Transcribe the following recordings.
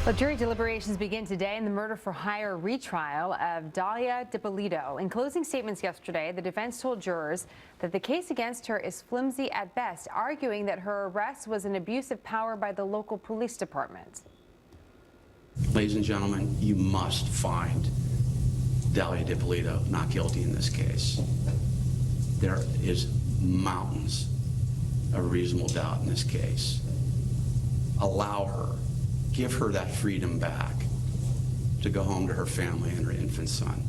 Well, jury deliberations begin today in the murder-for-hire retrial of Dalia Dippolito. In closing statements yesterday, the defense told jurors that the case against her is flimsy at best, arguing that her arrest was an abuse of power by the local police department. Ladies and gentlemen, you must find Dalia Dippolito not guilty in this case. There is mountains of reasonable doubt in this case. Allow her. Give her that freedom back to go home to her family and her infant son.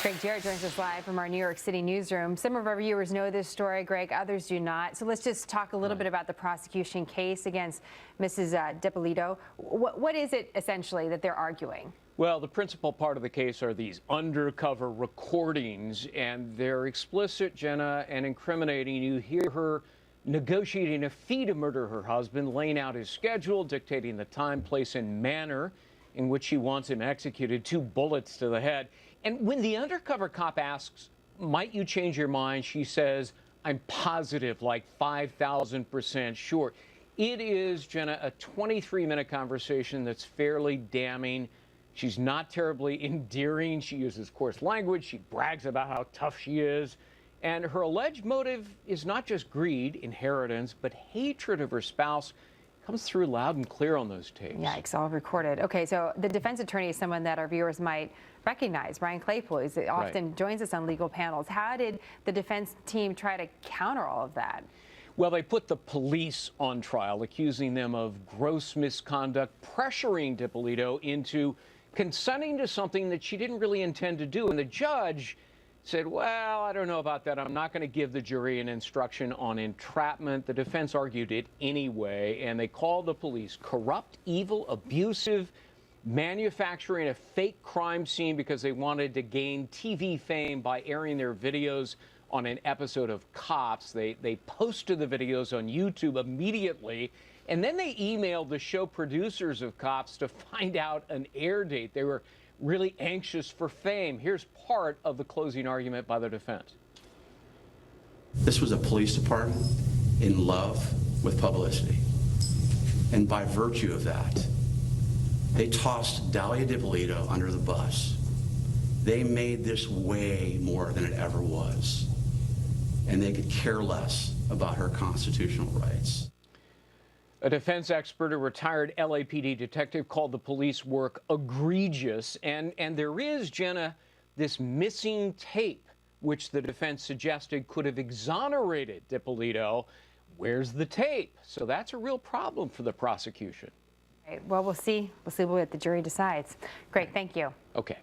Greg Jarrett joins us live from our New York City newsroom. Some of our viewers know this story, Greg, others do not. So let's just talk a little bit about the prosecution case against Mrs. Dippolito. What is it essentially that they're arguing? Well, the principal part of the case are these undercover recordings, and they're explicit, Jenna, and incriminating. You hear her negotiating a fee to murder her husband, laying out his schedule, dictating the time, place, and manner in which she wants him executed, 2 bullets to the head. And when the undercover cop asks, might you change your mind, she says, I'm positive, like 5,000% sure. It is, Jenna, a 23-minute conversation that's fairly damning. She's not terribly endearing. She uses coarse language. She brags about how tough she is. And her alleged motive is not just greed, inheritance, but hatred of her spouse. Comes through loud and clear on those tapes. Yikes, all recorded. Okay, so the defense attorney is someone that our viewers might recognize. Ryan Claypool often joins us on legal panels. How did the defense team try to counter all of that? Well, they put the police on trial, accusing them of gross misconduct, pressuring Dippolito into consenting to something that she didn't really intend to do. And the judge said, well, I don't know about that. I'm not going to give the jury an instruction on entrapment. The defense argued it anyway, and they called the police corrupt, evil, abusive, manufacturing a fake crime scene because they wanted to gain TV fame by airing their videos on an episode of Cops. They posted the videos on YouTube immediately, and then they emailed the show producers of Cops to find out an air date. They were really anxious for fame. Here's part of the closing argument by the defense. This was a police department in love with publicity. And by virtue of that, they tossed Dalia Dippolito under the bus. They made this way more than it ever was. And they could care less about her constitutional rights. A defense expert, a retired LAPD detective, called the police work egregious. And there is, Jenna, this missing tape, which the defense suggested could have exonerated Dippolito. Where's the tape? So that's a real problem for the prosecution. Well, we'll see what the jury decides. Great, thank you. Okay.